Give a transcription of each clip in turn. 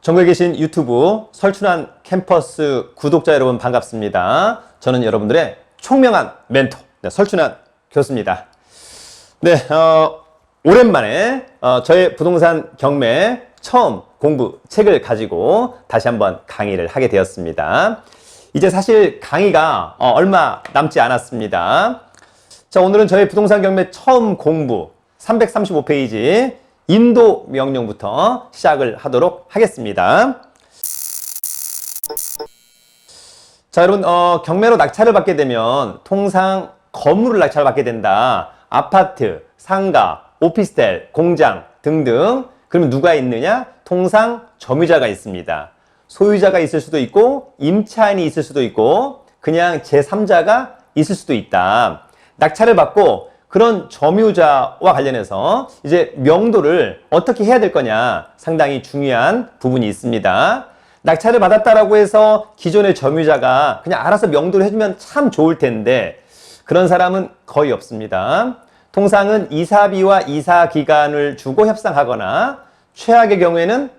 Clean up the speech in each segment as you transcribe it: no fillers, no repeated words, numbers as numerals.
전국에 계신 유튜브 설춘환 캠퍼스 구독자 여러분 반갑습니다. 저는 여러분들의 총명한 멘토 설춘환 교수입니다. 네, 오랜만에 저의 부동산 경매 처음 공부 책을 가지고 다시 한번 강의를 하게 되었습니다. 이제 사실 강의가 얼마 남지 않았습니다. 자, 오늘은 저의 부동산 경매 처음 공부 335페이지 인도 명령부터 시작을 하도록 하겠습니다. 자, 여러분, 경매로 낙찰을 받게 되면 통상 건물을 낙찰을 받게 된다. 아파트, 상가, 오피스텔, 공장 등등. 그러면 누가 있느냐? 통상 점유자가 있습니다. 소유자가 있을 수도 있고 임차인이 있을 수도 있고 그냥 제3자가 있을 수도 있다. 낙찰을 받고 그런 점유자와 관련해서 이제 명도를 어떻게 해야 될 거냐 상당히 중요한 부분이 있습니다. 낙찰을 받았다라고 해서 기존의 점유자가 그냥 알아서 명도를 해주면 참 좋을 텐데 그런 사람은 거의 없습니다. 통상은 이사비와 이사기간을 주고 협상하거나 최악의 경우에는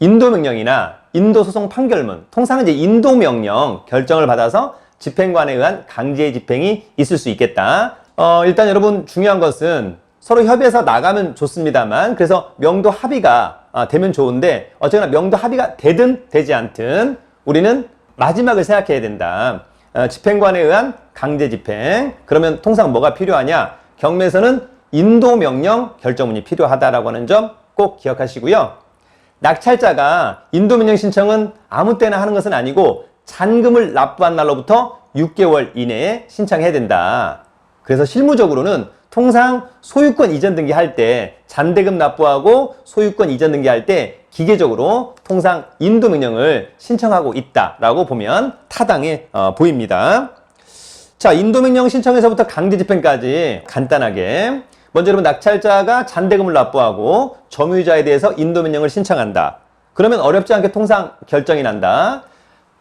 인도명령이나 인도소송 판결문, 통상은 이제 인도명령 결정을 받아서 집행관에 의한 강제 집행이 있을 수 있겠다. 일단 여러분 중요한 것은 서로 협의해서 나가면 좋습니다만 그래서 명도 합의가 되면 좋은데 어쨌거나 명도 합의가 되든 되지 않든 우리는 마지막을 생각해야 된다. 집행관에 의한 강제 집행. 그러면 통상 뭐가 필요하냐? 경매에서는 인도명령 결정문이 필요하다라고 하는 점 꼭 기억하시고요. 낙찰자가 인도명령 신청은 아무 때나 하는 것은 아니고 잔금을 납부한 날로부터 6개월 이내에 신청해야 된다. 그래서 실무적으로는 통상 소유권 이전 등기할 때 잔대금 납부하고 소유권 이전 등기할 때 기계적으로 통상 인도명령을 신청하고 있다라고 보면 타당해 보입니다. 자, 인도명령 신청에서부터 강제집행까지 간단하게 먼저 여러분 낙찰자가 잔대금을 납부하고 점유자에 대해서 인도명령을 신청한다. 그러면 어렵지 않게 통상 결정이 난다.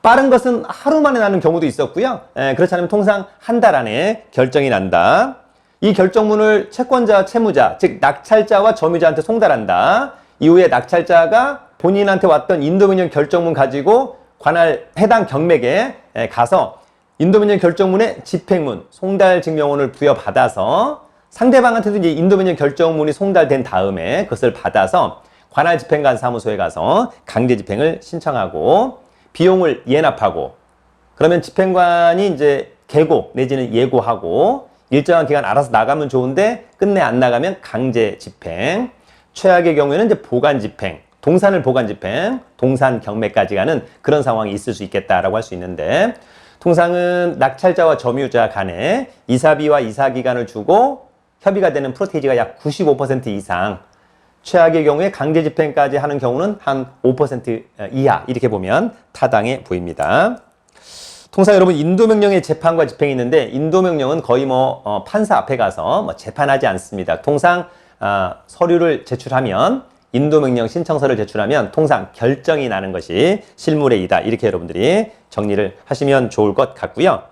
빠른 것은 하루 만에 나는 경우도 있었고요. 그렇지 않으면 통상 한 달 안에 결정이 난다. 이 결정문을 채권자, 채무자, 즉 낙찰자와 점유자한테 송달한다. 이후에 낙찰자가 본인한테 왔던 인도명령 결정문 가지고 관할 해당 경매에 가서 인도명령 결정문에 집행문, 송달 증명원을 부여받아서 상대방한테도 이제 인도명령 결정문이 송달된 다음에 그것을 받아서 관할 집행관 사무소에 가서 강제 집행을 신청하고 비용을 예납하고 그러면 집행관이 이제 계고 내지는 예고하고 일정한 기간 알아서 나가면 좋은데 끝내 안 나가면 강제 집행. 최악의 경우에는 이제 보관 집행, 동산을 보관 집행, 동산 경매까지 가는 그런 상황이 있을 수 있겠다라고 할 수 있는데 통상은 낙찰자와 점유자 간에 이사비와 이사기간을 주고 협의가 되는 프로테이지가 약 95% 이상, 최악의 경우에 강제 집행까지 하는 경우는 한 5% 이하 이렇게 보면 타당해 보입니다. 통상 여러분 인도명령의 재판과 집행이 있는데 인도명령은 거의 판사 앞에 가서 재판하지 않습니다. 통상 서류를 제출하면 인도명령 신청서를 제출하면 통상 결정이 나는 것이 실무의 이다. 이렇게 여러분들이 정리를 하시면 좋을 것 같고요.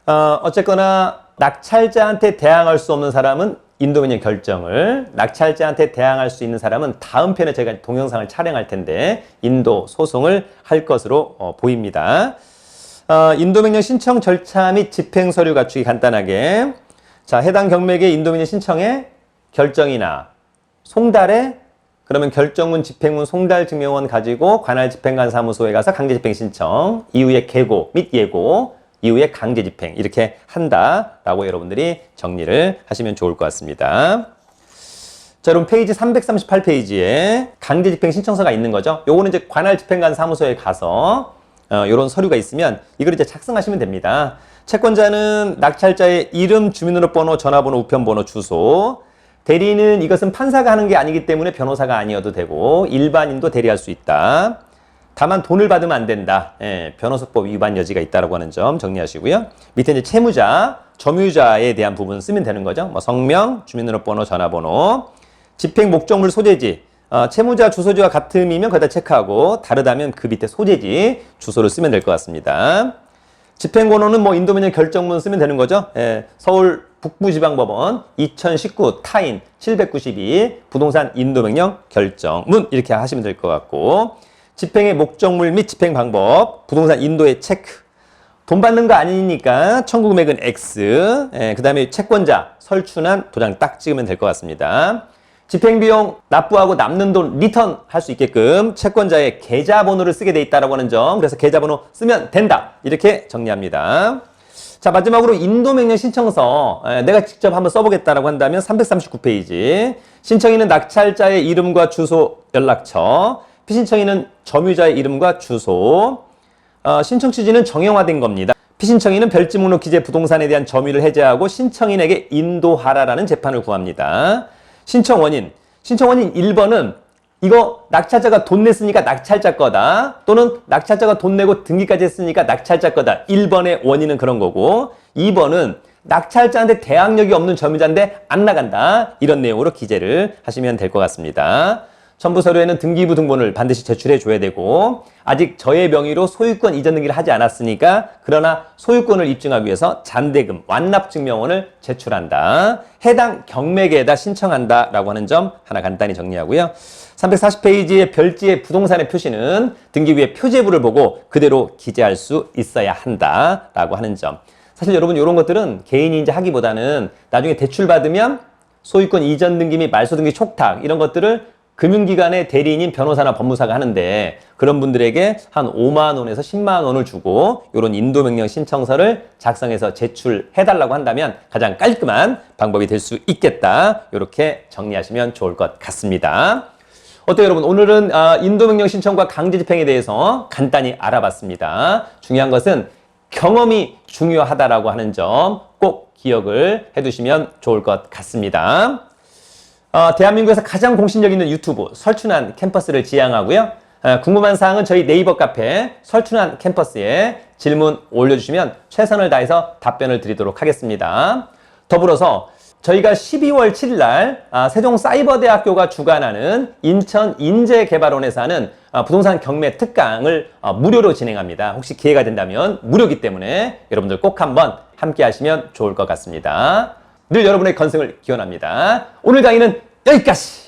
어쨌거나 낙찰자한테 대항할 수 없는 사람은 인도명령 결정을, 낙찰자한테 대항할 수 있는 사람은 다음 편에 제가 동영상을 촬영할 텐데 인도 소송을 할 것으로 보입니다. 인도명령 신청 절차 및 집행 서류 갖추기 간단하게. 자, 해당 경매의 인도명령 신청에 결정이나 송달에 그러면 결정문, 집행문, 송달 증명원 가지고 관할 집행관 사무소에 가서 강제 집행 신청, 이후에 계고 및 예고, 이후에 강제 집행 이렇게 한다라고 여러분들이 정리를 하시면 좋을 것 같습니다. 자, 여러분 페이지 338페이지에 강제 집행 신청서가 있는 거죠. 요거는 이제 관할 집행관 사무소에 가서 요런 서류가 있으면 이걸 이제 작성하시면 됩니다. 채권자는 낙찰자의 이름, 주민등록번호, 전화번호, 우편번호, 주소. 대리인은 이것은 판사가 하는 게 아니기 때문에 변호사가 아니어도 되고 일반인도 대리할 수 있다. 다만 돈을 받으면 안 된다. 변호사법 위반 여지가 있다라고 하는 점 정리하시고요. 밑에 이제 채무자, 점유자에 대한 부분 쓰면 되는 거죠. 성명, 주민등록번호, 전화번호, 집행 목적물 소재지. 채무자 주소지와 같음이면 거기다 체크하고 다르다면 그 밑에 소재지 주소를 쓰면 될 것 같습니다. 집행번호는 인도명령 결정문 쓰면 되는 거죠. 서울 북부지방법원 2019 타인 792 부동산 인도명령 결정문 이렇게 하시면 될 것 같고 집행의 목적물 및 집행 방법, 부동산 인도의 체크, 돈 받는 거 아니니까 청구 금액은 X, 그 다음에 채권자 설춘한 도장 딱 찍으면 될 것 같습니다. 집행비용 납부하고 남는 돈 리턴 할 수 있게끔 채권자의 계좌번호를 쓰게 돼 있다라고 하는 점, 그래서 계좌번호 쓰면 된다, 이렇게 정리합니다. 자, 마지막으로 인도명령 신청서, 내가 직접 한번 써보겠다라고 한다면 339페이지. 신청인은 낙찰자의 이름과 주소, 연락처, 피신청인은 점유자의 이름과 주소, 신청 취지는 정형화된 겁니다. 피신청인은 별지 목록 기재 부동산에 대한 점유를 해제하고 신청인에게 인도하라라는 재판을 구합니다. 신청 원인 1번은 이거 낙찰자가 돈 냈으니까 낙찰자 거다, 또는 낙찰자가 돈 내고 등기까지 했으니까 낙찰자 거다. 1번의 원인은 그런 거고, 2번은 낙찰자한테 대항력이 없는 점유자인데 안 나간다, 이런 내용으로 기재를 하시면 될 것 같습니다. 첨부 서류에는 등기부 등본을 반드시 제출해 줘야 되고, 아직 저의 명의로 소유권 이전 등기를 하지 않았으니까 그러나 소유권을 입증하기 위해서 잔대금, 완납증명원을 제출한다. 해당 경매계에다 신청한다 라고 하는 점 하나 간단히 정리하고요. 340페이지의 별지의 부동산의 표시는 등기부의 표제부를 보고 그대로 기재할 수 있어야 한다 라고 하는 점. 사실 여러분 이런 것들은 개인이 이제 하기보다는 나중에 대출 받으면 소유권 이전 등기 및 말소 등기 촉탁 이런 것들을 금융기관의 대리인인 변호사나 법무사가 하는데, 그런 분들에게 한 5만 원에서 10만 원을 주고 이런 인도명령 신청서를 작성해서 제출해달라고 한다면 가장 깔끔한 방법이 될 수 있겠다, 이렇게 정리하시면 좋을 것 같습니다. 어때요 여러분? 오늘은 인도명령 신청과 강제집행에 대해서 간단히 알아봤습니다. 중요한 것은 경험이 중요하다라고 하는 점 꼭 기억을 해두시면 좋을 것 같습니다. 대한민국에서 가장 공신력 있는 유튜브 설춘한 캠퍼스를 지향하고요. 궁금한 사항은 저희 네이버 카페 설춘한 캠퍼스에 질문 올려주시면 최선을 다해서 답변을 드리도록 하겠습니다. 더불어서 저희가 12월 7일 날 세종사이버대학교가 주관하는 인천인재개발원에서 하는 부동산 경매 특강을 무료로 진행합니다. 혹시 기회가 된다면 무료이기 때문에 여러분들 꼭 한번 함께 하시면 좋을 것 같습니다. 늘 여러분의 건승을 기원합니다. 오늘 강의는 여기까지!